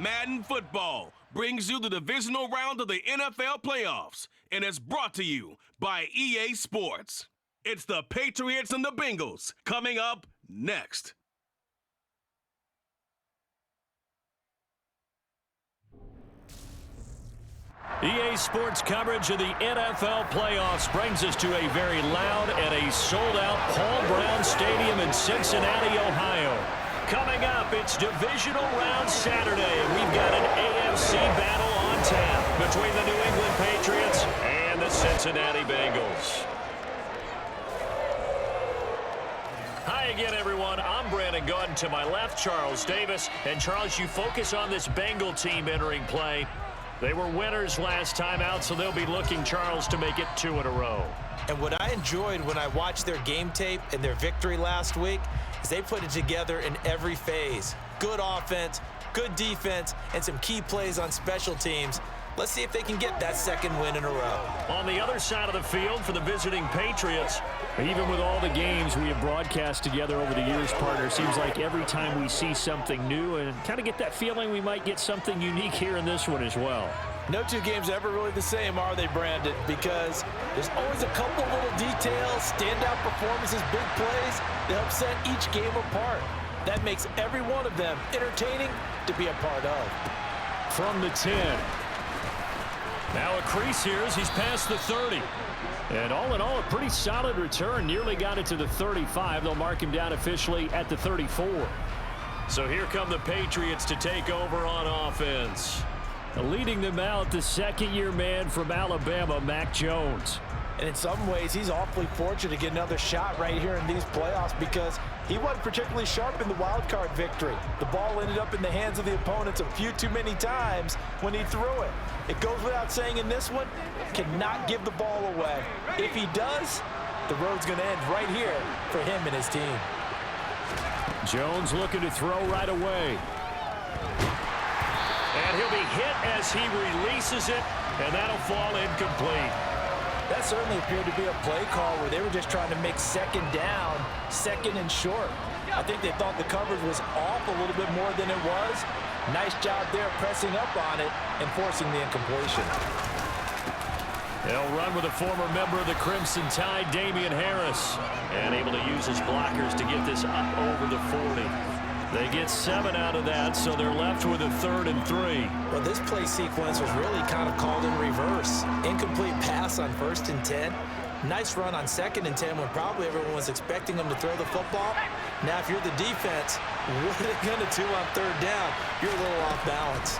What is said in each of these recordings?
Madden Football brings you the divisional round of the NFL playoffs and is brought to you by EA Sports. It's the Patriots and the Bengals coming up next. EA Sports coverage of the NFL playoffs brings us to a very loud and a sold-out Paul Brown Stadium in Cincinnati, Ohio. Coming up, it's divisional round Saturday, and we've got an AFC battle on tap between the New England Patriots and the Cincinnati Bengals. Hi again, everyone. I'm Brandon Gordon. To my left, Charles Davis. And Charles, you focus on this Bengal team entering play. They were winners last time out, so they'll be looking, Charles, to make it 2 in a row. And what I enjoyed when I watched their game tape and their victory last week is they put it together in every phase. Good offense, good defense, and some key plays on special teams. Let's see if they can get that second win in a row. On the other side of the field for the visiting Patriots, even with all the games we have broadcast together over the years, partner, seems like every time we see something new and kind of get that feeling we might get something unique here in this one as well. No two games are ever really the same, are they, Brandon? Because there's always a couple little details, standout performances, big plays that help set each game apart. That makes every one of them entertaining to be a part of. From the 10. Now a crease here as he's past the 30. And all in all, a pretty solid return. Nearly got it to the 35. They'll mark him down officially at the 34. So here come the Patriots to take over on offense. Leading them out, the second-year man from Alabama, Mac Jones. And in some ways, he's awfully fortunate to get another shot right here in these playoffs because he wasn't particularly sharp in the wild card victory. The ball ended up in the hands of the opponents a few too many times when he threw it. It goes without saying in this one, cannot give the ball away. If he does, the road's going to end right here for him and his team. Jones looking to throw right away. And he'll be hit as he releases it, and that'll fall incomplete. That certainly appeared to be a play call where they were just trying to make second down, second and short. I think they thought the coverage was off a little bit more than it was. Nice job there pressing up on it and forcing the incompletion. They'll run with a former member of the Crimson Tide, Damian Harris, and able to use his blockers to get this up over the 40. They get 7 out of that, so they're left with a 3rd and 3. Well, this play sequence was really kind of called in reverse. Incomplete pass on 1st and 10. Nice run on 2nd and 10 when probably everyone was expecting them to throw the football. Now, if you're the defense, what are they going to do on 3rd down? You're a little off balance.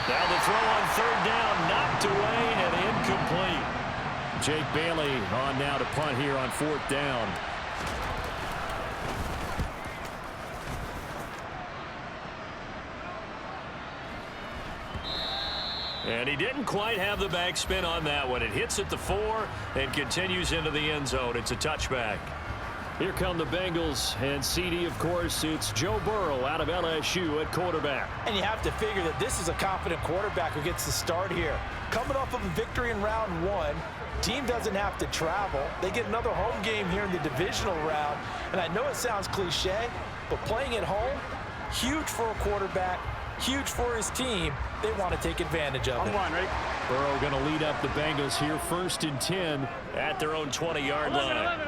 Now the throw on 3rd down, knocked away and incomplete. Jake Bailey on now to punt here on 4th down. And he didn't quite have the backspin on that one. It hits at the 4 and continues into the end zone. It's a touchback. Here come the Bengals, and CD, of course, it's Joe Burrow out of LSU at quarterback. And you have to figure that this is a confident quarterback who gets the start here. Coming off of a victory in round 1, team doesn't have to travel. They get another home game here in the divisional round. And I know it sounds cliche, but playing at home, huge for a quarterback, huge for his team. They want to take advantage of it. Burrow going to lead up the Bengals here, 1st and 10 at their own 20-yard line.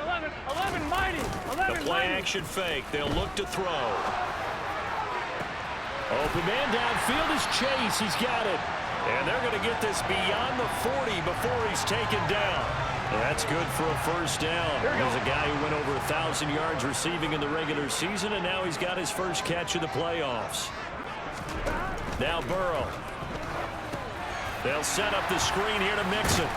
11, mighty. 11, the play action fake. They'll look to throw. Open man downfield is Chase. He's got it. And they're going to get this beyond the 40 before he's taken down. That's good for a 1st down. There's a guy who went over 1,000 yards receiving in the regular season, and now he's got his first catch of the playoffs. Now Burrow. They'll set up the screen here to Mixon.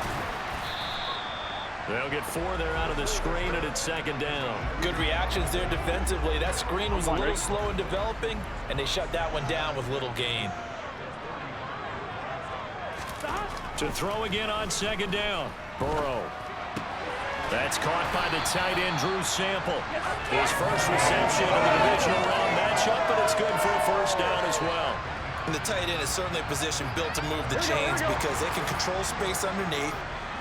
They'll get 4 there out of the screen, and it's 2nd down. Good reactions there defensively. That screen was a little slow in developing, and they shut that one down with little gain. To throw again on 2nd down. Burrow. That's caught by the tight end, Drew Sample. His first reception of the divisional round matchup, but it's good for a 1st down as well. And the tight end is certainly a position built to move the chains because they can control space underneath.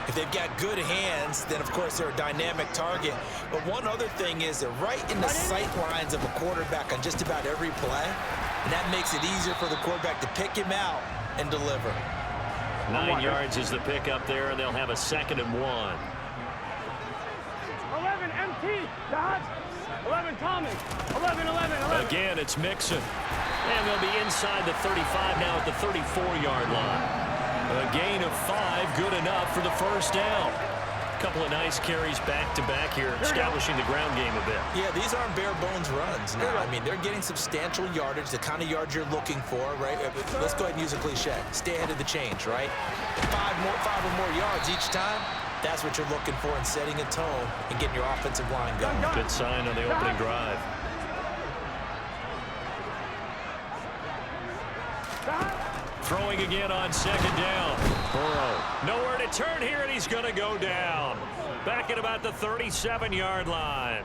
If they've got good hands, then of course they're a dynamic target. But one other thing is they're right in the sight lines of a quarterback on just about every play. And that makes it easier for the quarterback to pick him out and deliver. 9 yards is the pickup there, and they'll have a 2nd and 1. 11 MT, Dodge. 11 Tommy. 11. Again, it's Mixon. And they'll be inside the 35 now at the 34-yard line. A gain of 5, good enough for the first down. A couple of nice carries back-to-back here, establishing the ground game a bit. Yeah, these aren't bare-bones runs now. I mean, they're getting substantial yardage, the kind of yards you're looking for, right? Let's go ahead and use a cliche. Stay ahead of the change, right? 5 or more yards each time. That's what you're looking for in setting a tone and getting your offensive line going. Good sign on the opening drive. Throwing again on 2nd down. Burrow. Nowhere to turn here, and he's going to go down. Back at about the 37-yard line.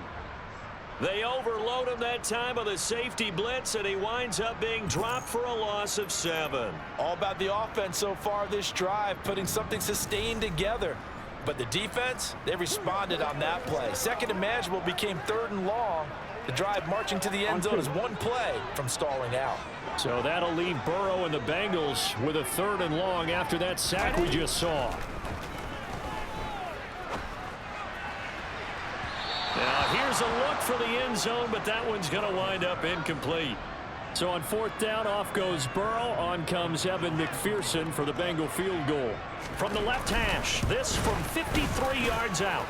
They overload him that time with a safety blitz, and he winds up being dropped for a loss of 7. All about the offense so far this drive, putting something sustained together. But the defense, they responded on that play. 2nd and manageable became 3rd and long. The drive marching to the end zone is one play from stalling out. So that'll leave Burrow and the Bengals with a 3rd and long after that sack we just saw. Now here's a look for the end zone, but that one's going to wind up incomplete. So on 4th down, off goes Burrow. On comes Evan McPherson for the Bengal field goal. From the left hash, this from 53 yards out.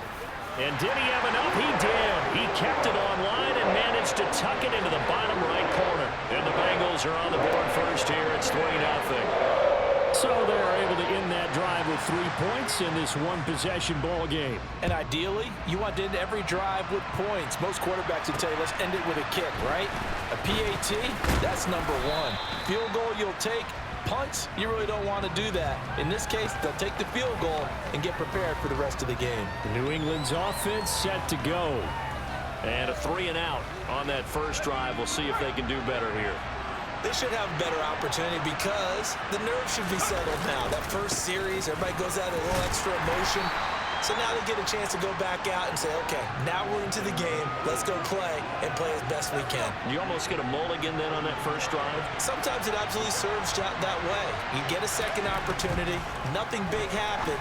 And did he have enough? He did. He kept it on line and managed to tuck it into the bottom right corner. And the Bengals are on the board first here. It's 3-0. So they're able to end that drive with 3 points in this one-possession ball game. And ideally, you want to end every drive with points. Most quarterbacks would tell you, let's end it with a kick, right? A PAT, that's number 1. Field goal you'll take. Punts, you really don't want to do that. In this case, they'll take the field goal and get prepared for the rest of the game. New England's offense set to go. And a 3-and-out on that first drive. We'll see if they can do better here. They should have a better opportunity because the nerves should be settled now. That first series, everybody goes out with a little extra emotion. So now they get a chance to go back out and say, okay, now we're into the game. Let's go play and play as best we can. You almost get a mulligan then on that first drive? Sometimes it absolutely serves that way. You get a second opportunity. Nothing big happened.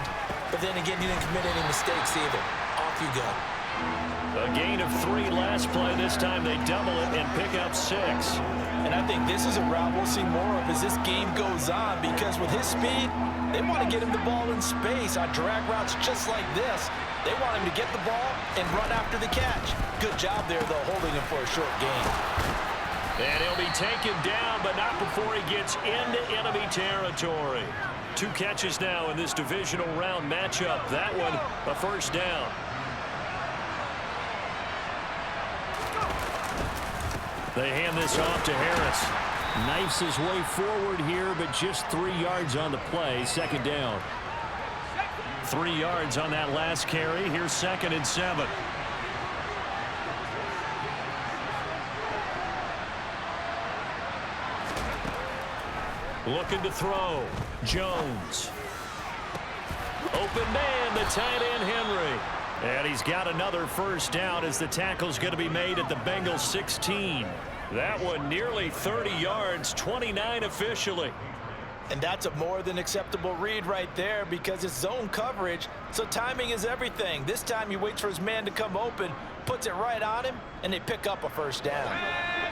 But then again, you didn't commit any mistakes either. Off you go. A gain of 3 last play. This time they double it and pick up 6. And I think this is a route we'll see more of as this game goes on because with his speed, they want to get him the ball in space on drag routes just like this. They want him to get the ball and run after the catch. Good job there, though, holding him for a short gain. And he'll be taken down, but not before he gets into enemy territory. 2 catches now in this divisional round matchup. That one, a first down. They hand this off to Harris. Knifes his way forward here, but just 3 yards on the play. 2nd down. 3 yards on that last carry. Here's 2nd and 7. Looking to throw. Jones. Open man, the tight end Henry. And he's got another first down as the tackle's going to be made at the Bengals 16. That one nearly 30 yards, 29 officially. And that's a more than acceptable read right there because it's zone coverage, so timing is everything. This time he waits for his man to come open, puts it right on him, and they pick up a first down.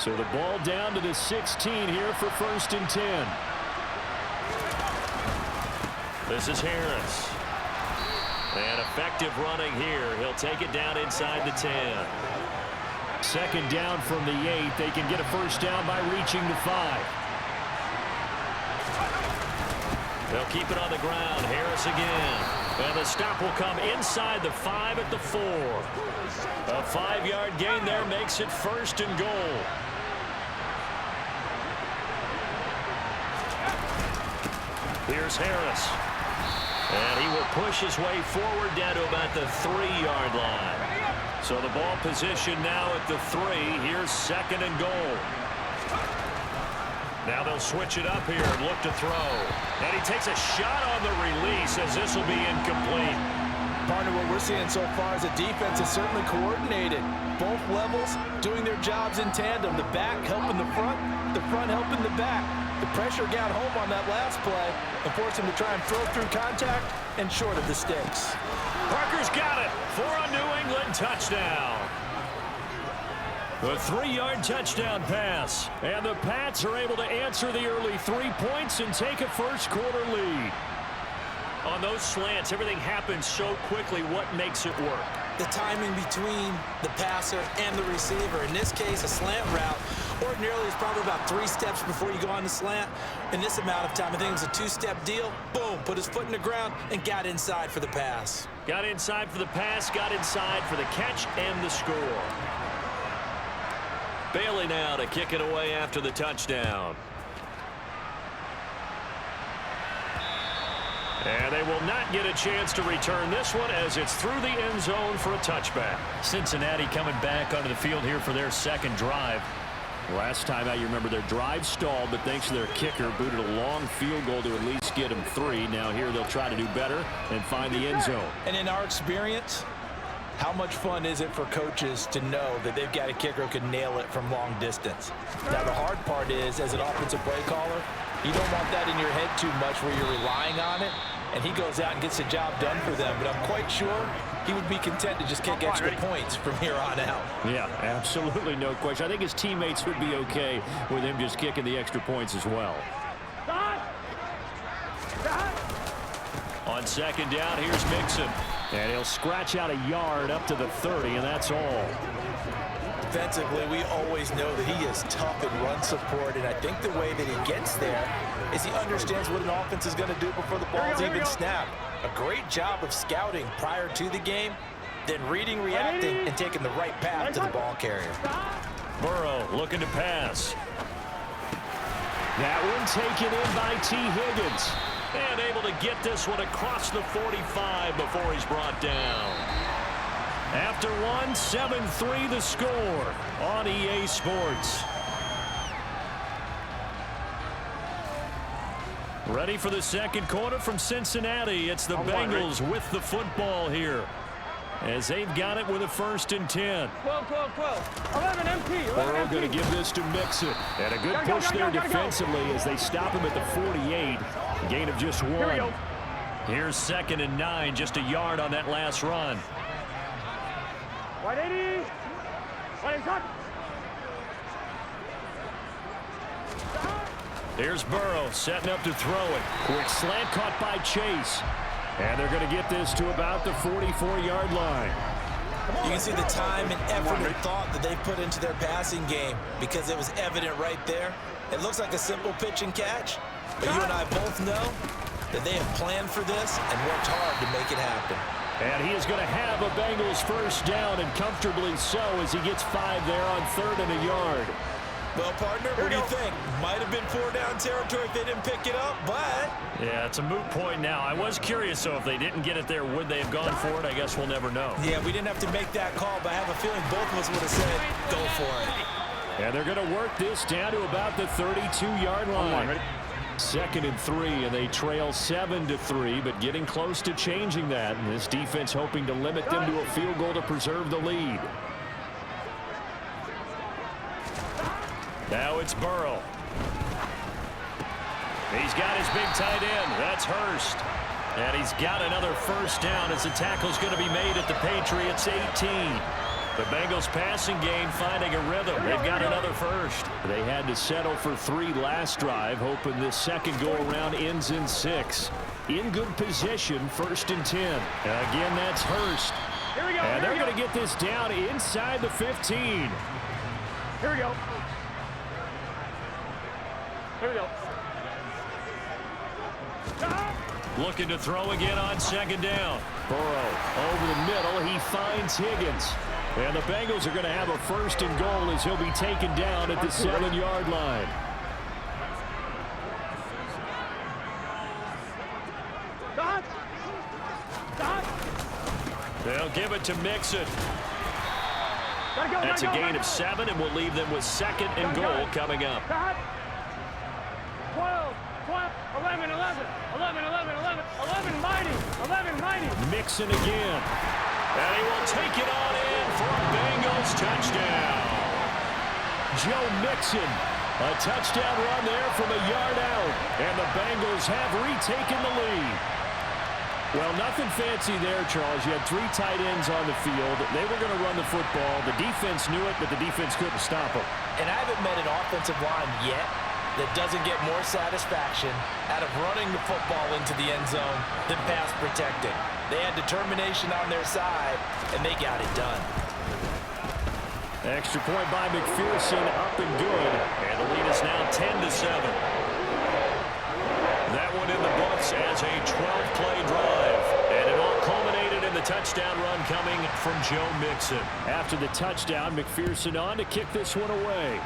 So the ball down to the 16 here for 1st and 10. This is Harris. And effective running here. He'll take it down inside the 10. 2nd down from the 8. They can get a first down by reaching the 5. They'll keep it on the ground. Harris again. And the stop will come inside the 5 at the 4. A 5-yard gain there makes it 1st and goal. Here's Harris. And he will push his way forward down to about the 3-yard line. So the ball position now at the 3. Here's 2nd and goal. Now they'll switch it up here and look to throw. And he takes a shot on the release as this will be incomplete. Partner, what we're seeing so far is the defense is certainly coordinated. Both levels doing their jobs in tandem. The back helping the front helping the back. The pressure got home on that last play and forced him to try and throw through contact and short of the sticks. Parker's got it for a New England touchdown. A 3-yard touchdown pass. And the Pats are able to answer the early 3 points and take a first-quarter lead. On those slants, everything happens so quickly. What makes it work? The timing between the passer and the receiver. In this case, a slant route ordinarily is probably about 3 steps before you go on the slant. In this amount of time, I think it was a 2-step deal. Boom, put his foot in the ground and got inside for the pass. Got inside for the pass, got inside for the catch and the score. Bailey now to kick it away after the touchdown. And they will not get a chance to return this one as it's through the end zone for a touchback. Cincinnati coming back onto the field here for their second drive. Last time out, you remember their drive stalled, but thanks to their kicker, booted a long field goal to at least get them 3. Now here they'll try to do better and find the end zone. And in our experience, how much fun is it for coaches to know that they've got a kicker who can nail it from long distance? Now, the hard part is, as an offensive play caller, you don't want that in your head too much where you're relying on it, and he goes out and gets the job done for them. But I'm quite sure he would be content to just kick extra points from here on out. Yeah, absolutely no question. I think his teammates would be okay with him just kicking the extra points as well. On second down, here's Mixon. And he'll scratch out a yard up to the 30, and that's all. Defensively, we always know that he is tough in run support, and I think the way that he gets there is he understands what an offense is going to do before the ball's even snapped. A great job of scouting prior to the game, then reading, reacting, and taking the right path to the ball carrier. Burrow looking to pass. That one taken in by T. Higgins. And able to get this one across the 45 before he's brought down. After one, 7-3 the score on EA Sports. Ready for the second quarter from Cincinnati. It's the Bengals with the football here, as they've got it with a 1st and 10. 12. 11 empty. Burrow going to give this to Mixon. And a good push there defensively as they stop him at the 48. Gain of just 1. Here's 2nd and 9, just a yard on that last run. 180. 180. Here's Burrow setting up to throw it. Quick slant caught by Chase. And they're going to get this to about the 44-yard line. You can see the time and effort and thought that they put into their passing game because it was evident right there. It looks like a simple pitch and catch, but you and I both know that they have planned for this and worked hard to make it happen. And he is going to have a Bengals 1st down, and comfortably so, as he gets 5 there on 3rd and a yard. Well, partner, what do you think? Might have been 4-down territory if they didn't pick it up, but... Yeah, it's a moot point now. I was curious, so if they didn't get it there, would they have gone for it? I guess we'll never know. Yeah, we didn't have to make that call, but I have a feeling both of us would have said, go for it. And they're going to work this down to about the 32-yard line. 2nd and 3, and they trail 7-3, but getting close to changing that. And this defense hoping to limit them to a field goal to preserve the lead. Now it's Burrow. He's got his big tight end. That's Hurst. And he's got another 1st down as the tackle's going to be made at the Patriots 18. The Bengals passing game finding a rhythm. They've got another 1st. They had to settle for 3 last drive, hoping this second go-around ends in 6. In good position, 1st and 10. Again, that's Hurst. And they're going to get this down inside the 15. Here we go. Looking to throw again on 2nd down. Burrow over the middle. He finds Higgins. And the Bengals are going to have a 1st and goal as he'll be taken down at the 7-yard line. They'll give it to Mixon. That's a gain of 7, and we'll leave them with 2nd and goal coming up. 11, 11, 11, 11, 11, 11 mighty, 11 mighty. Mixon again. And he will take it on in for a Bengals touchdown. Joe Mixon, a touchdown run there from a yard out. And the Bengals have retaken the lead. Well, nothing fancy there, Charles. You had 3 tight ends on the field. They were going to run the football. The defense knew it, but the defense couldn't stop them. And I haven't met an offensive line yet that doesn't get more satisfaction out of running the football into the end zone than pass protecting. They had determination on their side, and they got it done. Extra point by McPherson, up and good. And the lead is now 10-7. That one in the books as a 12-play drive. And it all culminated in the touchdown run coming from Joe Mixon. After the touchdown, McPherson on to kick this one away.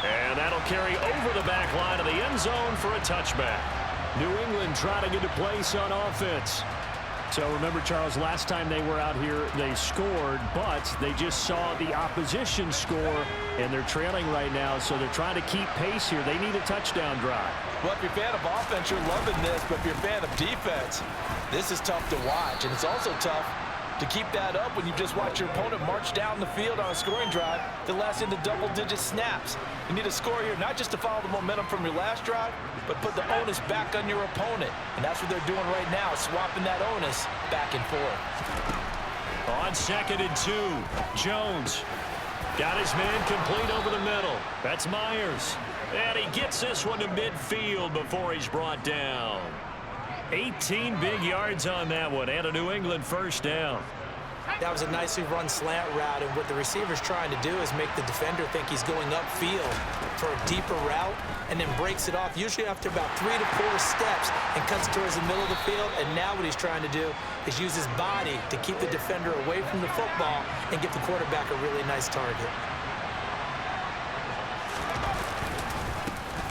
And that'll carry over the back line of the end zone for a touchback. New England trying to get a place on offense. So remember, Charles, last time they were out here, they scored, but they just saw the opposition score, and they're trailing right now, so they're trying to keep pace here. They need a touchdown drive. Well, if you're a fan of offense, you're loving this, but if you're a fan of defense, this is tough to watch, and it's also tough to keep that up when you just watch your opponent march down the field on a scoring drive that lasts into double-digit snaps. You need a score here, not just to follow the momentum from your last drive, but put the onus back on your opponent. And that's what they're doing right now, swapping that onus back and forth. On 2nd and 2, Jones got his man complete over the middle. That's Myers. And he gets this one to midfield before he's brought down. 18 big yards on that one, and a New England first down. That was a nicely run slant route, and what the receiver's trying to do is make the defender think he's going upfield for a deeper route and then breaks it off, usually after about 3 to 4 steps, and cuts towards the middle of the field. And now what he's trying to do is use his body to keep the defender away from the football and give the quarterback a really nice target.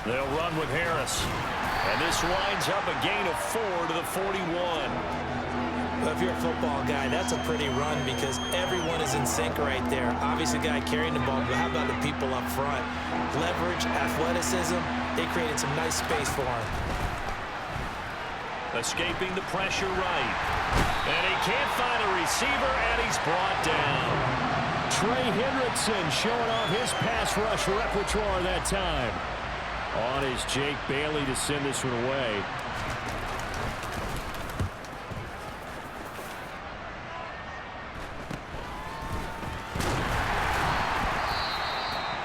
They'll run with Harris. And this winds up a gain of 4 to the 41. Well, if you're a football guy, that's a pretty run because everyone is in sync right there. Obviously, the guy carrying the ball, but how about the people up front? Leverage, athleticism, they created some nice space for him. Escaping the pressure right. And he can't find a receiver, and he's brought down. Trey Hendrickson showing off his pass rush repertoire that time. On is Jake Bailey to send this one away.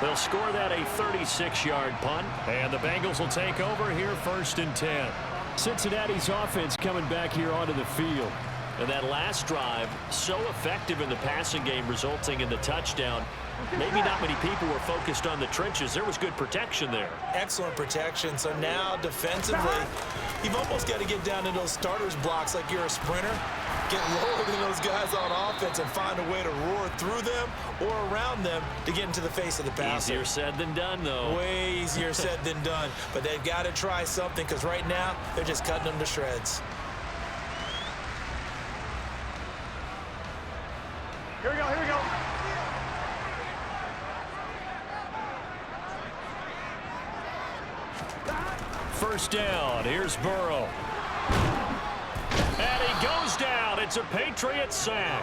They'll score that a 36-yard punt, and the Bengals will take over here 1st and 10. Cincinnati's offense coming back here onto the field. And that last drive, so effective in the passing game, resulting in the touchdown. Maybe not many people were focused on the trenches. There was good protection there. Excellent protection. So now defensively, you've almost got to get down to those starters blocks like you're a sprinter. Get lower than those guys on offense and find a way to roar through them or around them to get into the face of the passer. Easier said than done, though. Way easier said than done. But they've got to try something because right now they're just cutting them to shreds. Here we go, here we go. First down. Here's Burrow. And he goes down. It's a Patriots sack.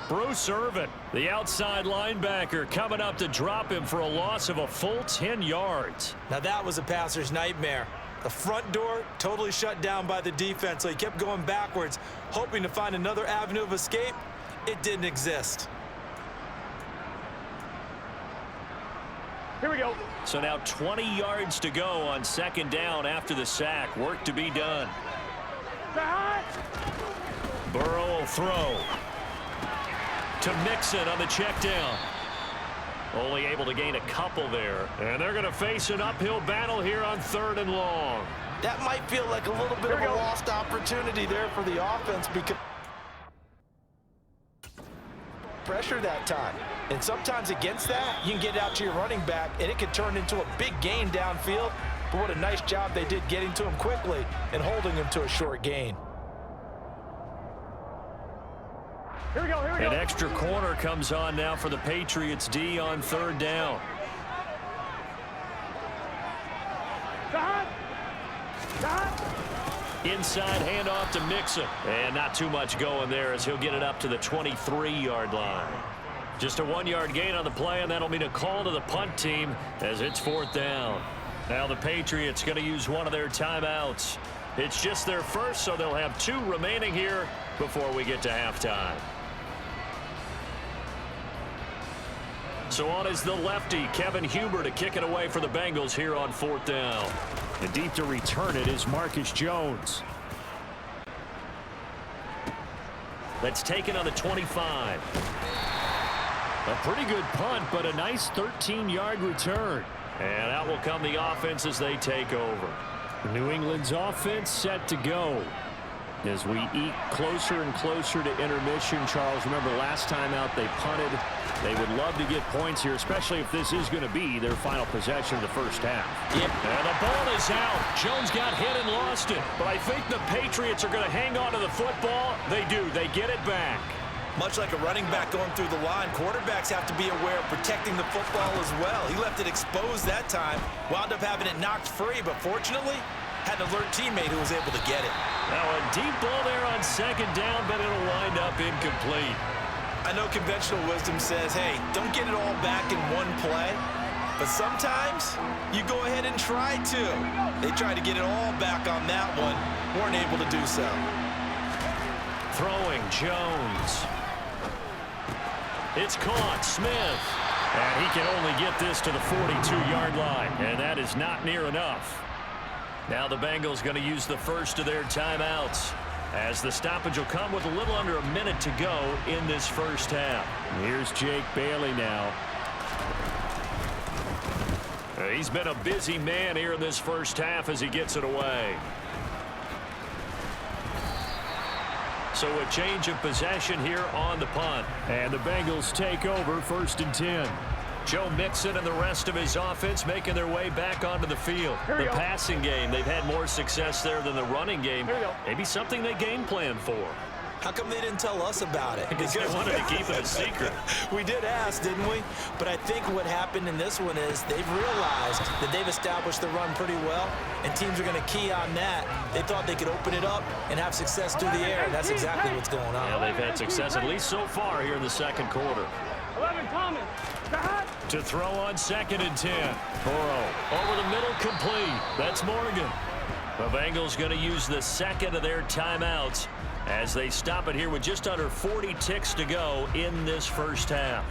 Bruce Irvin, the outside linebacker, coming up to drop him for a loss of a full 10 yards. Now that was a passer's nightmare. The front door totally shut down by the defense, so he kept going backwards, hoping to find another avenue of escape. It didn't exist. Here we go. So now 20 yards to go on 2nd down after the sack. Work to be done. Burrow will throw to Mixon on the check down. Only able to gain a couple there. And they're going to face an uphill battle here on 3rd and long. That might feel like a little bit of a lost opportunity there for the offense because pressure that time. And sometimes against that, you can get out to your running back, and it can turn into a big gain downfield. But what a nice job they did getting to him quickly and holding him to a short gain. Here we go, here we go. An extra corner comes on now for the Patriots D on 3rd down. Inside handoff to Mixon. And not too much going there as he'll get it up to the 23-yard line. Just a 1-yard gain on the play, and that'll mean a call to the punt team as it's 4th down. Now the Patriots going to use one of their timeouts. It's just their first, so they'll have 2 remaining here before we get to halftime. So on is the lefty, Kevin Huber, to kick it away for the Bengals here on 4th down. And deep to return it is Marcus Jones. That's taken on the 25. A pretty good punt, but a nice 13-yard return. And out will come the offense as they take over. New England's offense set to go. As we eke closer and closer to intermission, Charles, remember last time out they punted. They would love to get points here, especially if this is going to be their final possession of the first half. Yep. And the ball is out. Jones got hit and lost it. But I think the Patriots are going to hang on to the football. They do. They get it back. Much like a running back going through the line, quarterbacks have to be aware of protecting the football as well. He left it exposed that time, wound up having it knocked free, but fortunately, had an alert teammate who was able to get it. Now a deep ball there on 2nd down, but it'll wind up incomplete. I know conventional wisdom says, hey, don't get it all back in one play, but sometimes you go ahead and try to. They tried to get it all back on that one, weren't able to do so. Throwing Jones. It's caught, Smith. And he can only get this to the 42-yard line, and that is not near enough. Now the Bengals going to use the first of their timeouts, as the stoppage will come with a little under a minute to go in this first half. Here's Jake Bailey now. He's been a busy man here in this first half as he gets it away. So a change of possession here on the punt. And the Bengals take over 1st and 10. Joe Mixon and the rest of his offense making their way back onto the field. The passing game, they've had more success there than the running game. Maybe something they game plan for. How come they didn't tell us about it? Because they wanted to keep it a secret. We did ask, didn't we? But I think what happened in this one is they've realized that they've established the run pretty well, and teams are going to key on that. They thought they could open it up and have success through the air, and that's exactly what's going on. Yeah, they've had success at least so far here in the 2nd quarter. 11 Thomas. To throw on 2nd and 10. Burrow over the middle, complete. That's Morgan. The Bengals going to use the 2nd of their timeouts as they stop it here with just under 40 ticks to go in this first half.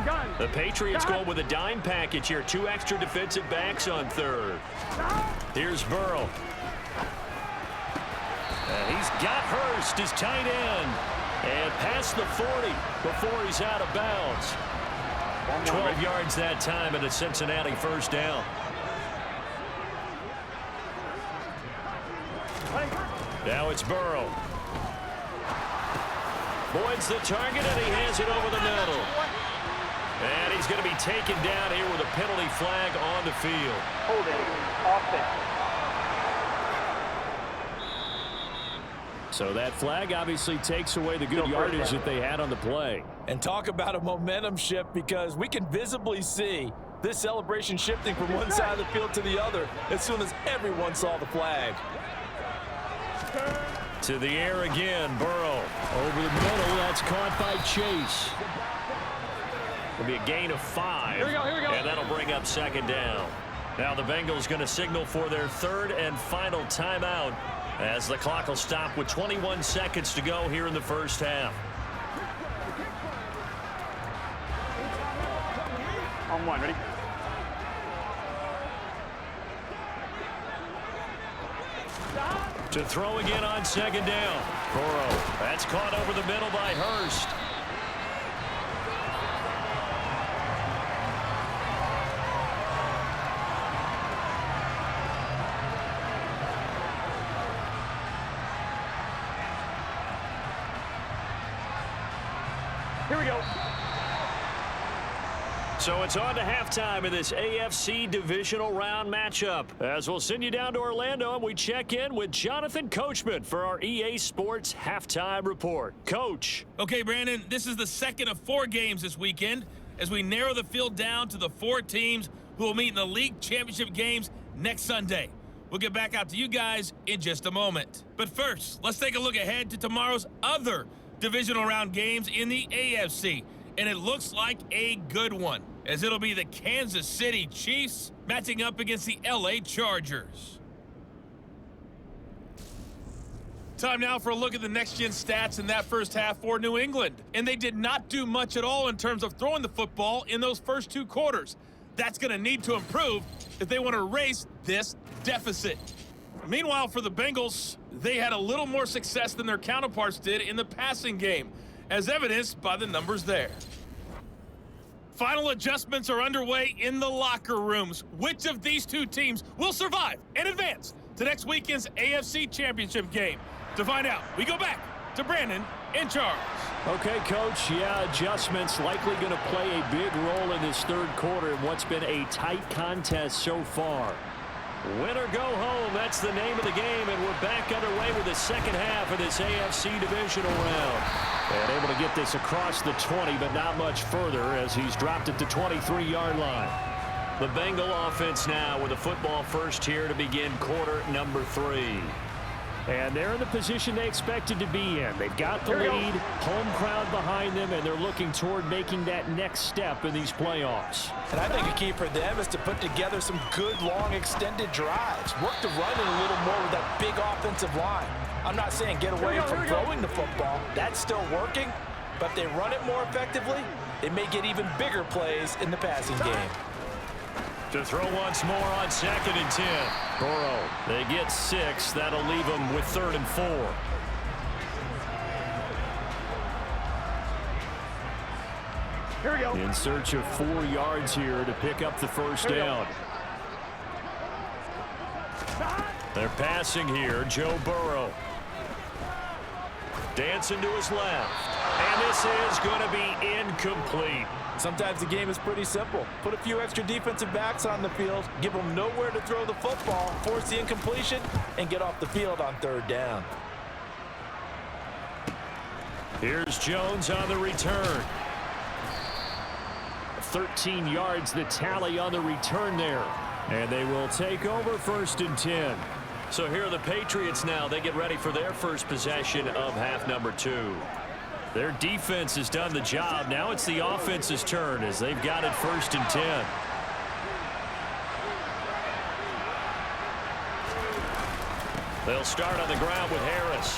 Gun. The Patriots going with a dime package here. 2 extra defensive backs on 3rd. Here's Burrow. And he's got Hurst, his tight end. And past the 40 before he's out of bounds. 12 yards that time and a Cincinnati first down. Now it's Burrow. Boyd's the target, and he has it over the middle. And he's going to be taken down here with a penalty flag on the field. Holding. Offense. So that flag obviously takes away the good yardage that they had on the play. And talk about a momentum shift, because we can visibly see this celebration shifting from one side of the field to the other as soon as everyone saw the flag. To the air again, Burrow. Over the middle, that's caught by Chase. It'll be a gain of 5. Here we go. And that'll bring up 2nd down. Now the Bengals going to signal for their 3rd and final timeout as the clock will stop with 21 seconds to go here in the first half. On 1, ready? To throw again on 2nd down. Burrow. That's caught over the middle by Hurst. Here we go. So it's on to halftime in this AFC divisional round matchup, as we'll send you down to Orlando and we check in with Jonathan Coachman for our EA Sports halftime report. Coach. Okay, Brandon, this is the 2nd of 4 games this weekend as we narrow the field down to the 4 teams who will meet in the league championship games next Sunday. We'll get back out to you guys in just a moment. But first, let's take a look ahead to tomorrow's other divisional round games in the AFC. And it looks like a good one, as it'll be the Kansas City Chiefs matching up against the LA Chargers. Time now for a look at the next-gen stats in that first half for New England. And they did not do much at all in terms of throwing the football in those first 2 quarters. That's going to need to improve if they want to erase this deficit. Meanwhile, for the Bengals, they had a little more success than their counterparts did in the passing game, as evidenced by the numbers there. Final adjustments are underway in the locker rooms. Which of these 2 teams will survive and advance to next weekend's AFC Championship game? To find out, we go back to Brandon and Charles. Okay, Coach, yeah, adjustments likely going to play a big role in this third quarter in what's been a tight contest so far. Win or go home, that's the name of the game, and we're back underway with the second half of this AFC divisional round. And able to get this across the 20, but not much further as he's dropped it to 23-yard line. The Bengal offense now with a football first here to begin quarter number 3. And they're in the position they expected to be in. They've got the lead, home crowd behind them, and they're looking toward making that next step in these playoffs. And I think a key for them is to put together some good, long, extended drives. Work the running a little more with that big offensive line. I'm not saying get away from throwing the football. That's still working. But if they run it more effectively, they may get even bigger plays in the passing game. To throw once more on 2nd and 10. Burrow, they get 6. That'll leave them with 3rd and 4. Here we go. In search of 4 yards here to pick up the first down. They're passing here, Joe Burrow. Dancing to his left. And this is going to be incomplete. Sometimes the game is pretty simple. Put a few extra defensive backs on the field, give them nowhere to throw the football, force the incompletion, and get off the field on 3rd down. Here's Jones on the return. 13 yards the tally on the return there. And they will take over 1st and 10. So here are the Patriots now. They get ready for their first possession of half number 2. Their defense has done the job. Now it's the offense's turn as they've got it 1st and 10. They'll start on the ground with Harris.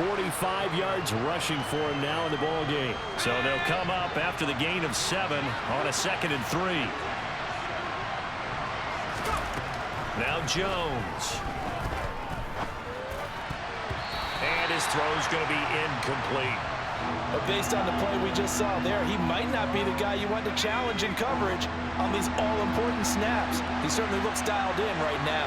45 yards rushing for him now in the ball game. So they'll come up after the gain of 7 on a 2nd and 3. Now Jones. And his throw's going to be incomplete. But based on the play we just saw there, he might not be the guy you want to challenge in coverage on these all-important snaps. He certainly looks dialed in right now.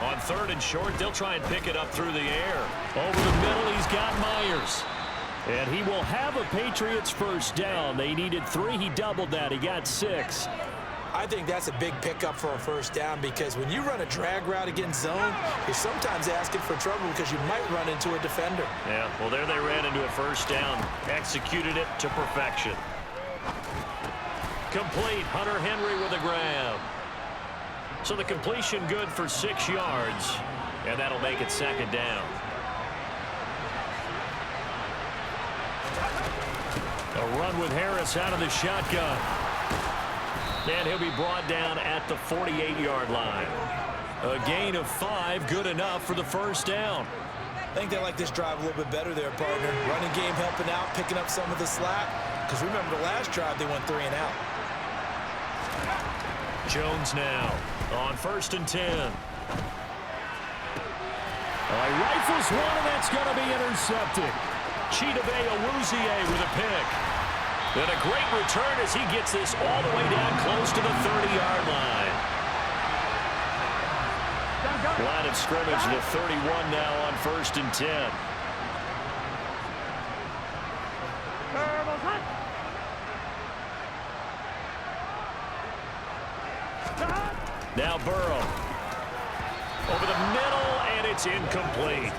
On 3rd and short, they'll try and pick it up through the air. Over the middle, he's got Myers. And he will have a Patriots first down. They needed 3. He doubled that. He got 6. I think that's a big pickup for a first down because when you run a drag route against zone, you're sometimes asking for trouble because you might run into a defender. Yeah, well, there they ran into a first down. Executed it to perfection. Complete. Hunter Henry with a grab. So the completion good for 6 yards, and that'll make it 2nd down. A run with Harris out of the shotgun. And he'll be brought down at the 48-yard line. A gain of 5, good enough for the first down. I think they like this drive a little bit better there, partner. Running game helping out, picking up some of the slack. Because remember the last drive, they went 3 and out. Jones now on 1st and 10. Rifles one, and that's going to be intercepted. Chidobe Awuzie with a pick. And a great return as he gets this all the way down close to the 30-yard line. Line of scrimmage, the 31 now on 1st and 10. Now Burrow. Over the middle, and it's incomplete.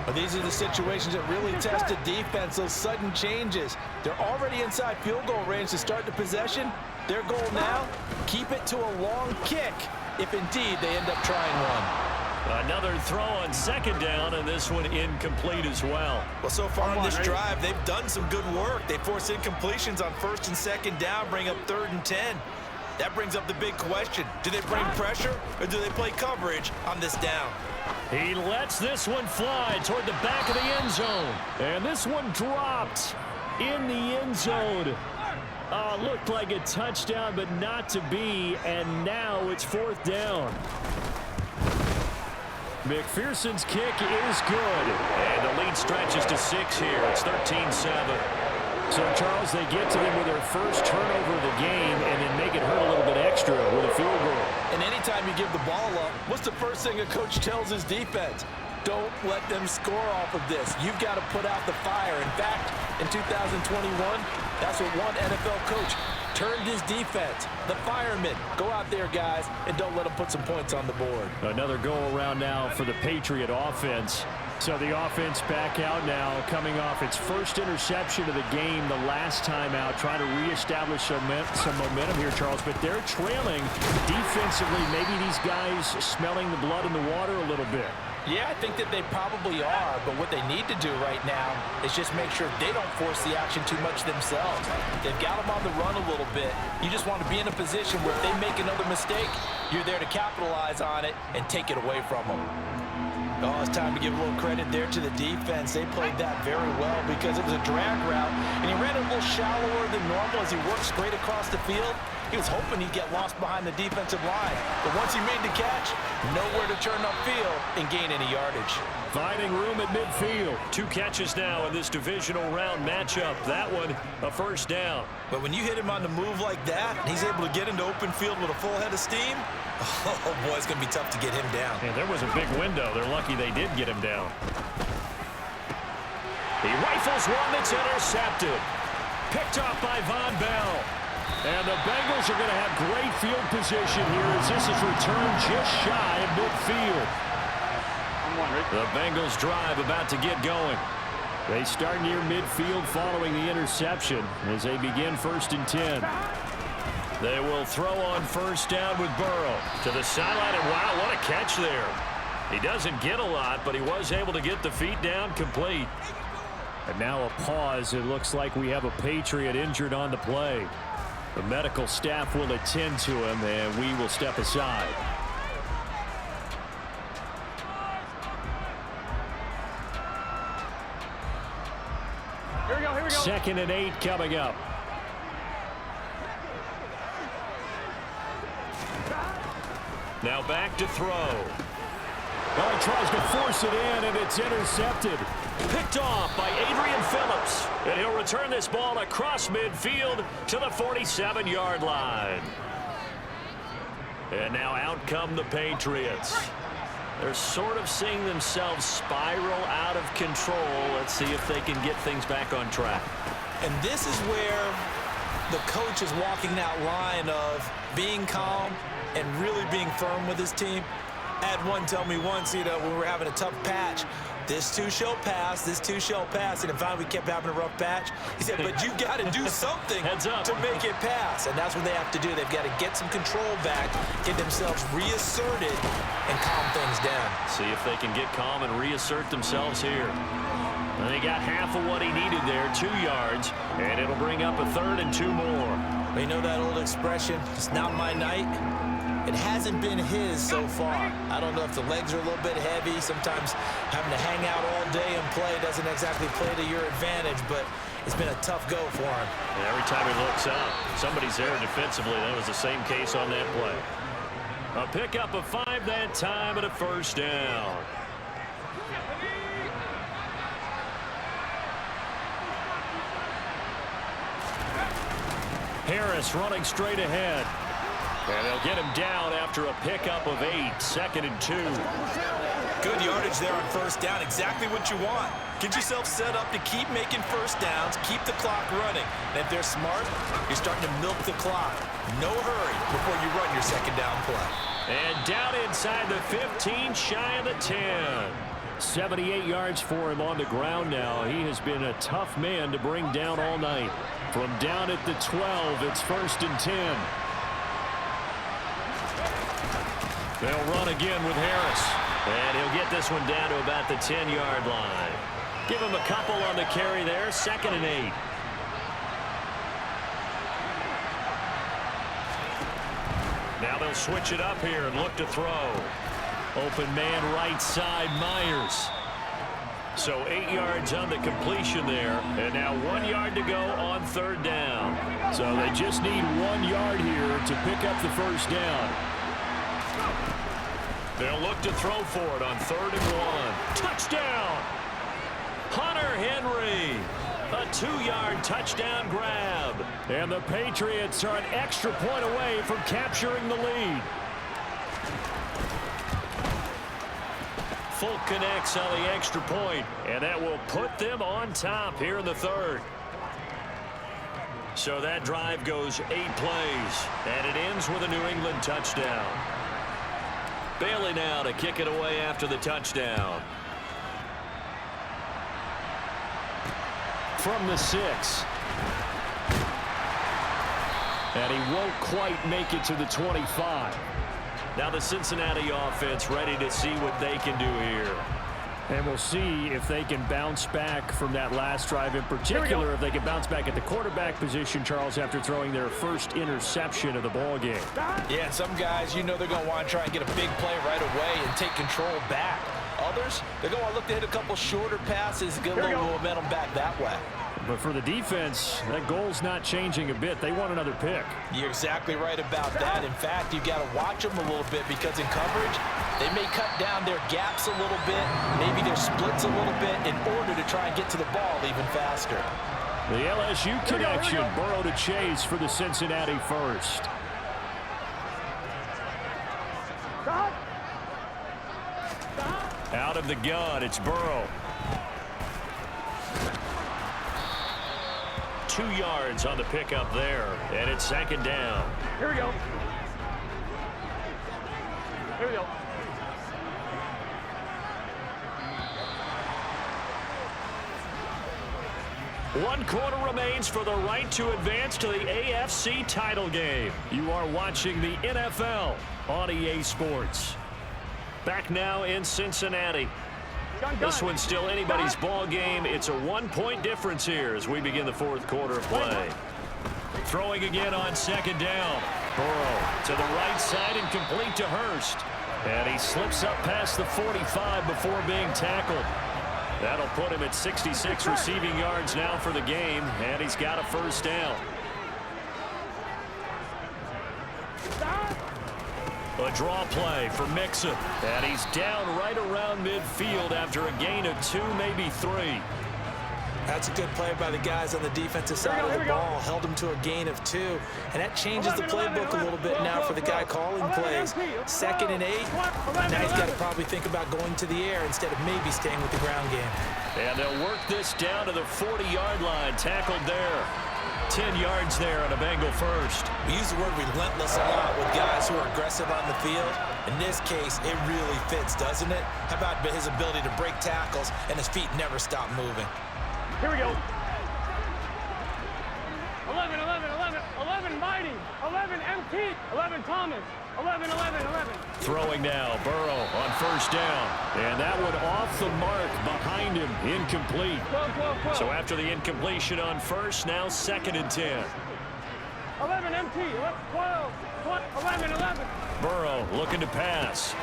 Well, these are the situations that really test the defense, those sudden changes. They're already inside field goal range to start the possession. Their goal now, keep it to a long kick, if indeed they end up trying one. Another throw on second down, and this one incomplete as well. Well, so far on this drive, they've done some good work. They force incompletions on first and second down, bring up 3rd and 10. That brings up the big question. Do they bring pressure, or do they play coverage on this down? He lets this one fly toward the back of the end zone. And this one dropped in the end zone. Looked like a touchdown, but not to be. And now it's 4th down. McPherson's kick is good. And the lead stretches to 6 here. It's 13-7. So, Charles, they get to them with their first turnover of the game and then make it hurt a little bit extra with a field goal. And anytime you give the ball up, what's the first thing a coach tells his defense? Don't let them score off of this. You've got to put out the fire. In fact, in 2021, that's what one NFL coach turned his defense. The firemen. Go out there, guys, and don't let them put some points on the board. Another go-around now for the Patriot offense. So the offense back out now, coming off its first interception of the game the last time out, trying to reestablish some momentum here, Charles. But they're trailing defensively. Maybe these guys smelling the blood in the water a little bit. Yeah, I think that they probably are, but what they need to do right now is just make sure they don't force the action too much themselves. They've got them on the run a little bit. You just want to be in a position where if they make another mistake, you're there to capitalize on it and take it away from them. Oh, it's time to give a little credit there to the defense. They played that very well because it was a drag route, and he ran it a little shallower than normal as he worked straight across the field. He was hoping he'd get lost behind the defensive line, but once he made the catch, nowhere to turn upfield and gain any yardage. Finding room at midfield. 2 catches now in this divisional round matchup. That one, a first down. But when you hit him on the move like that, and he's able to get into open field with a full head of steam, oh, boy, it's going to be tough to get him down. And there was a big window. They're lucky they did get him down. He rifles one that's intercepted. Picked off by Von Bell. And the Bengals are going to have great field position here as this is returned just shy of midfield. The Bengals drive about to get going. They start near midfield following the interception as they begin 1st and 10. They will throw on first down with Burrow to the sideline, and wow, what a catch there. He doesn't get a lot, but he was able to get the feet down complete. And now a pause. It looks like we have a Patriot injured on the play. The medical staff will attend to him, and we will step aside. Here we go, here we go. 2nd and 8 coming up. Now back to throw. Oh, he tries to force it in, and it's intercepted. Picked off by Adrian Phillips. And he'll return this ball across midfield to the 47-yard line. And now out come the Patriots. They're sort of seeing themselves spiral out of control. Let's see if they can get things back on track. And this is where the coach is walking that line of being calm and really being firm with his team. I had one tell me once, when we were having a tough patch, this too shall pass, this too shall pass. And finally we kept having a rough patch. He said, but you got to do something to make it pass. And that's what they have to do. They've got to get some control back, get themselves reasserted, and calm things down. See if they can get calm and reassert themselves here. And they got half of what he needed there, 2 yards, and it'll bring up a 3rd and 2 more. You know that old expression, it's not my night? It hasn't been his so far. I don't know if the legs are a little bit heavy. Sometimes having to hang out all day and play doesn't exactly play to your advantage, but it's been a tough go for him. And every time he looks up, somebody's there defensively. That was the same case on that play. A pickup of 5 that time and a first down. Harris running straight ahead. And they'll get him down after a pickup of 8, 2nd and 2. Good yardage there on first down, exactly what you want. Get yourself set up to keep making first downs, keep the clock running. And if they're smart, you're starting to milk the clock. No hurry before you run your second down play. And down inside the 15, shy of the 10. 78 yards for him on the ground now. He has been a tough man to bring down all night. From down at the 12, it's 1st and 10. They'll run again with Harris. And he'll get this one down to about the 10-yard line. Give him a couple on the carry there. 2nd and 8. Now they'll switch it up here and look to throw. Open man right side, Myers. So 8 yards on the completion there. And now 1 yard to go on 3rd down. So they just need 1 yard here to pick up the first down. They'll look to throw for it on 3rd and 1. Touchdown! Hunter Henry. A 2-yard touchdown grab. And the Patriots are an extra point away from capturing the lead. Folk connects on the extra point, and that will put them on top here in the 3rd. So that drive goes 8 plays, and it ends with a New England touchdown. Bailey now to kick it away after the touchdown. From the 6. And he won't quite make it to the 25. Now the Cincinnati offense ready to see what they can do here. And we'll see if they can bounce back from that last drive, in particular if they can bounce back at the quarterback position, Charles, after throwing their first interception of the ball game. Yeah, some guys, you know they're going to want to try and get a big play right away and take control back. Others, they're going to look to hit a couple shorter passes and get a little momentum back that way. But for the defense, that goal's not changing a bit. They want another pick. You're exactly right about that. In fact, you've got to watch them a little bit because in coverage, they may cut down their gaps a little bit, maybe their splits a little bit in order to try and get to the ball even faster. The LSU connection, Burrow to Chase for the Cincinnati first. Out of the gun, it's Burrow. 2 yards on the pickup there, and it's 2nd down. Here we go. Here we go. One quarter remains for the right to advance to the AFC title game. You are watching the NFL on EA Sports. Back now in Cincinnati. This one's still anybody's ball game. It's a 1-point difference here as we begin the 4th quarter of play. Throwing again on 2nd down. Burrow to the right side and complete to Hurst. And he slips up past the 45 before being tackled. That'll put him at 66 receiving yards now for the game, and he's got a first down. A draw play for Mixon, and he's down right around midfield after a gain of 2, maybe 3. That's a good play by the guys on the defensive side of the ball. Held him to a gain of 2. And that changes the playbook a little bit now for the guy calling plays. 2nd and 8. Now he's got to probably think about going to the air instead of maybe staying with the ground game. And they'll work this down to the 40-yard line. Tackled there. 10 yards there on a Bengal first. We use the word relentless a lot with guys who are aggressive on the field. In this case, it really fits, doesn't it? How about his ability to break tackles and his feet never stop moving? Here we go. 11, 11, 11, 11 Mighty, 11 MT, 11 Thomas, 11, 11, 11. Throwing now, Burrow on 1st down. And that one off the mark behind him, incomplete. 12, 12, 12. So after the incompletion on 1st, now 2nd and 10. 11 MT, 12, 11, 11. Burrow looking to pass.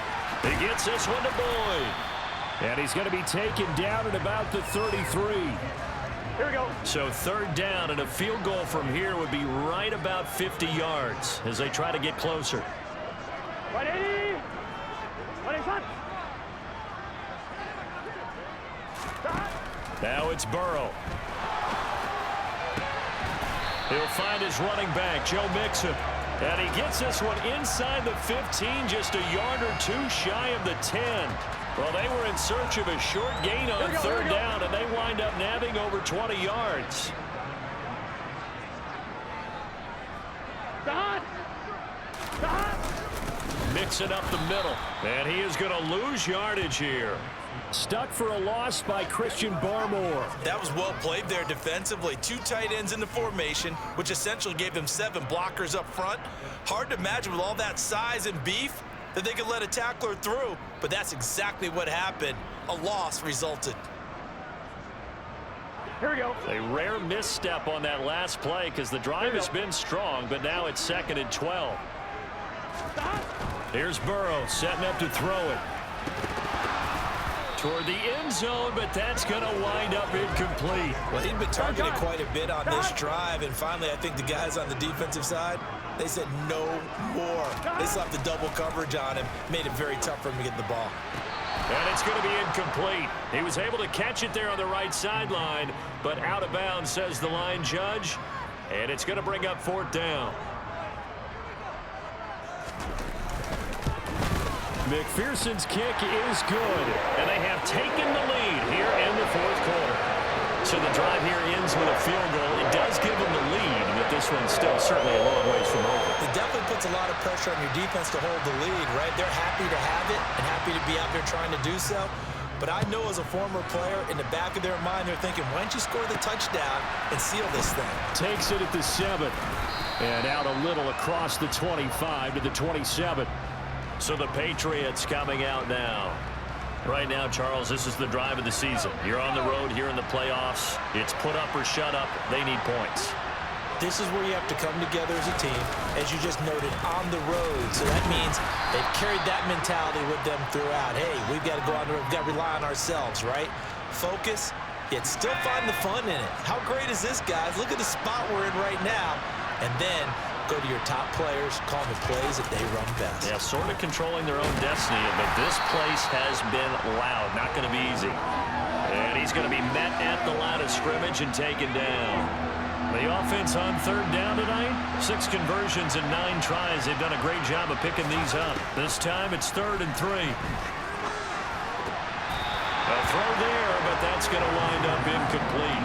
He gets this one to Boyd. And he's going to be taken down at about the 33. Here we go. So 3rd down, and a field goal from here would be right about 50 yards as they try to get closer. Ready? Ready, shot. Now it's Burrow. He'll find his running back, Joe Mixon. And he gets this one inside the 15, just a yard or 2 shy of the 10. Well, they were in search of a short gain on 3rd down, and they wind up nabbing over 20 yards. Mixing up the middle, and he is going to lose yardage here. Stuck for a loss by Christian Barmore. That was well played there defensively. 2 tight ends in the formation, which essentially gave them 7 blockers up front. Hard to imagine with all that size and beef that they could let a tackler through, but that's exactly what happened. A loss resulted. Here we go. A rare misstep on that last play because the drive has been strong, but now it's 2nd and 12. Stop. Here's Burrow setting up to throw it. Toward the end zone, but that's going to wind up incomplete. Well, he'd been targeted quite a bit on this drive, and finally I think the guys on the defensive side, they said no more. They slapped the double coverage on him, made it very tough for him to get the ball. And it's going to be incomplete. He was able to catch it there on the right sideline, but out of bounds, says the line judge. And it's going to bring up 4th down. McPherson's kick is good, and they have taken the lead here in the 4th quarter. So the drive here ends with a field goal. It does give them the lead, but this one's still certainly a long ways from over. It definitely puts a lot of pressure on your defense to hold the lead, right? They're happy to have it and happy to be out there trying to do so. But I know as a former player, in the back of their mind, they're thinking, why don't you score the touchdown and seal this thing? Takes it at the 7. And out a little across the 25 to the 27. So the Patriots coming out now. Right now, Charles, this is the drive of the season. You're on the road here in the playoffs. It's put up or shut up. They need points. This is where you have to come together as a team, as you just noted, on the road. So that means they've carried that mentality with them throughout. Hey, we've got to go on the road. We've got to rely on ourselves, right? Focus, yet still find the fun in it. How great is this, guys? Look at the spot we're in right now. And then go to your top players, call the plays that they run best. Yeah, sort of controlling their own destiny, but this place has been loud. Not going to be easy. And he's going to be met at the line of scrimmage and taken down. The offense on 3rd down tonight, 6 conversions and 9 tries. They've done a great job of picking these up. This time it's 3rd and 3. A throw there, but that's going to wind up incomplete.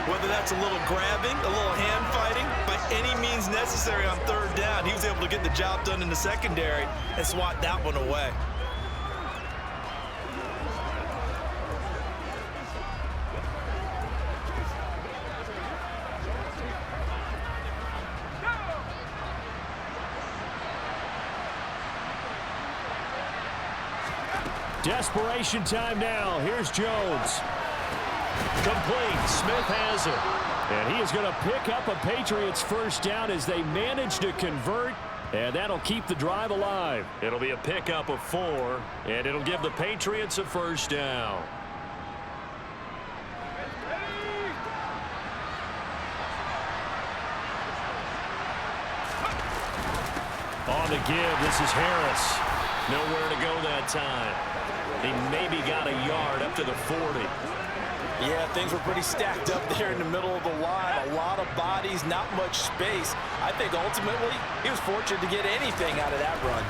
Whether that's a little grabbing, a little hand fighting, by any means necessary on 3rd down, he was able to get the job done in the secondary and swat that one away. Desperation time now. Here's Jones. Complete. Smith has it. And he is going to pick up a Patriots 1st down as they manage to convert, and that'll keep the drive alive. It'll be a pickup of 4, and it'll give the Patriots a 1st down. On the give, this is Harris. Nowhere to go that time. He maybe got a yard up to the 40. Yeah, things were pretty stacked up there in the middle of the line. A lot of bodies, not much space. I think ultimately he was fortunate to get anything out of that run.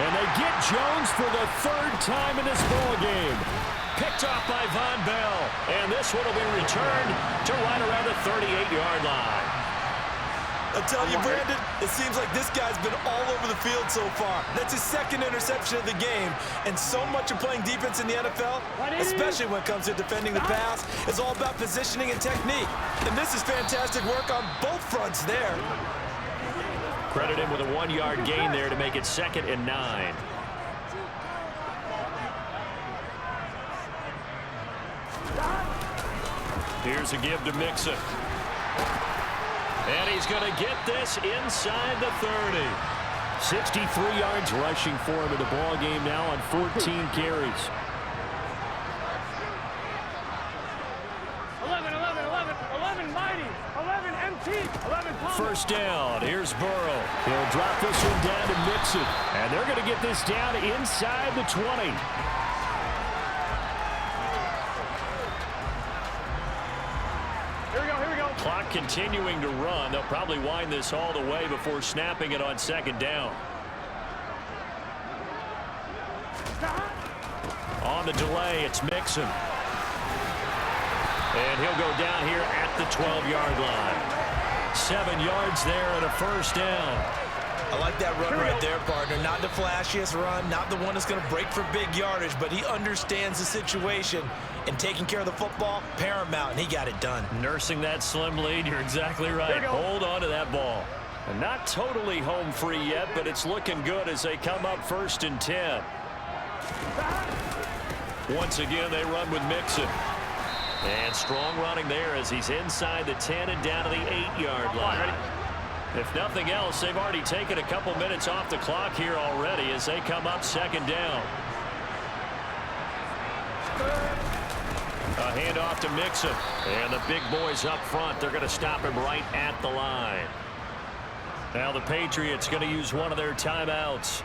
And they get Jones for the 3rd time in this ball game. Picked off by Von Bell. And this one will be returned to right around the 38-yard line. I tell you, Brandon, it seems like this guy's been all over the field so far. That's his 2nd interception of the game. And so much of playing defense in the NFL, especially when it comes to defending the pass, is all about positioning and technique. And this is fantastic work on both fronts there. Credit him with a 1-yard gain there to make it 2nd and 9. Here's a give to Mixon. And he's going to get this inside the 30. 63 yards rushing for him in the ball game now on 14 carries. 11 mighty, 11 empty, 11 Thomas. 1st down. Here's Burrow. He'll drop this one down to Mixon. And they're going to get this down inside the 20. Clock continuing to run. They'll probably wind this all the way before snapping it on 2nd down. On the delay, it's Mixon. And he'll go down here at the 12-yard line. 7 yards there and a 1st down. I like that run right there, partner. Not the flashiest run, not the one that's going to break for big yardage, but he understands the situation, and taking care of the football, paramount, and he got it done. Nursing that slim lead, you're exactly right. Hold on to that ball. And not totally home free yet, but it's looking good as they come up 1st and 10. Once again, they run with Mixon. And strong running there as he's inside the 10 and down to the 8-yard line. If nothing else, they've already taken a couple minutes off the clock here already as they come up 2nd down. A handoff to Mixon. And the big boys up front, they're going to stop him right at the line. Now the Patriots going to use one of their timeouts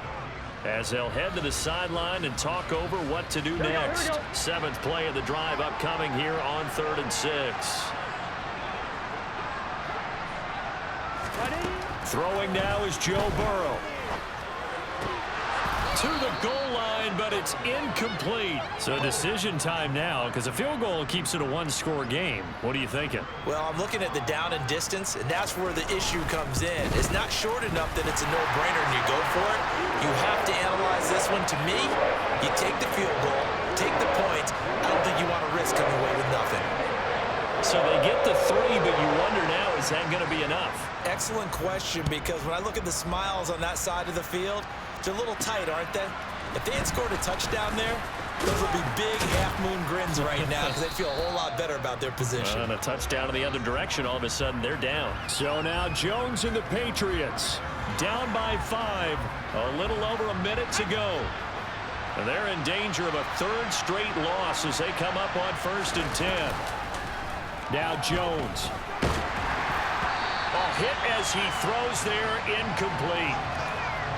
as they'll head to the sideline and talk over what to do next. 7th play of the drive upcoming here on 3rd and 6. Throwing now is Joe Burrow. To the goal line, but it's incomplete. So decision time now because a field goal keeps it a one-score game. What are you thinking? Well, I'm looking at the down and distance, and that's where the issue comes in. It's not short enough that it's a no-brainer and you go for it. You have to analyze this one. To me, you take the field goal, take the points. I don't think you want to risk coming away with nothing. So they get the 3, but you wonder now, is that going to be enough? Excellent question, because when I look at the smiles on that side of the field, they're a little tight, aren't they? If they had scored a touchdown there, those would be big half-moon grins right now because they'd feel a whole lot better about their position. And a touchdown in the other direction, all of a sudden they're down. So now Jones and the Patriots down by 5. A little over a minute to go. And they're in danger of a 3rd straight loss as they come up on 1st and 10. Now Jones. A hit as he throws there, incomplete.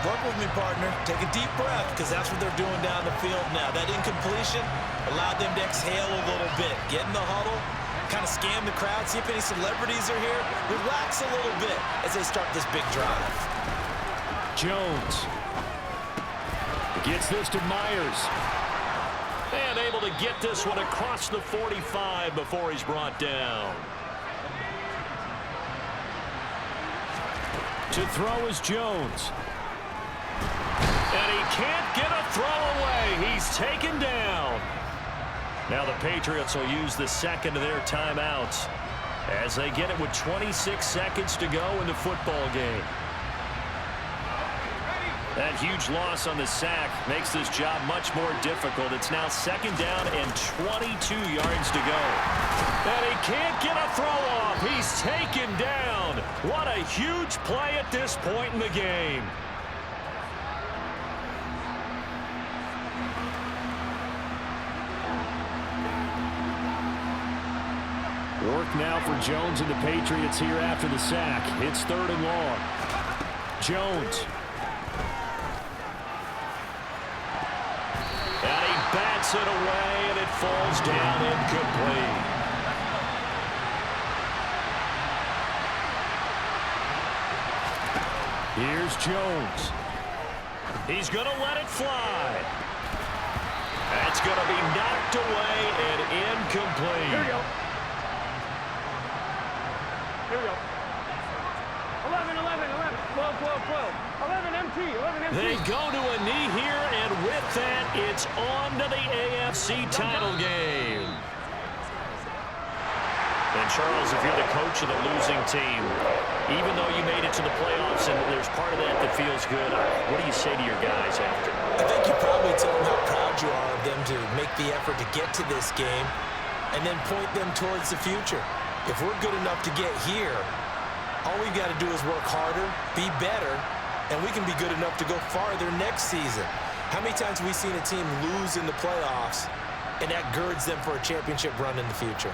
Work with me, partner. Take a deep breath, because that's what they're doing down the field now. That incompletion allowed them to exhale a little bit. Get in the huddle, kind of scan the crowd, see if any celebrities are here. Relax a little bit as they start this big drive. Jones gets this to Myers. And able to get this one across the 45 before he's brought down. To throw is Jones. And he can't get a throw away. He's taken down. Now the Patriots will use the 2nd of their timeouts as they get it with 26 seconds to go in the football game. That huge loss on the sack makes this job much more difficult. It's now 2nd down and 22 yards to go. And he can't get a throw off. He's taken down. What a huge play at this point in the game. Work now for Jones and the Patriots here after the sack. It's 3rd and long. Jones. And he bats it away, and it falls down incomplete. Here's Jones. He's going to let it fly. That's going to be knocked away and incomplete. Here we go. Here we go. 11, 11, 11, 12, 12, 12. 11 MT, 11 MT. They go to a knee here, and with that, it's on to the AFC title game. And Charles, if you're the coach of the losing team, even though you made it to the playoffs and there's part of that that feels good, what do you say to your guys after? I think you probably tell them how proud you are of them to make the effort to get to this game and then point them towards the future. If we're good enough to get here, all we've got to do is work harder, be better, and we can be good enough to go farther next season. How many times have we seen a team lose in the playoffs, and that girds them for a championship run in the future?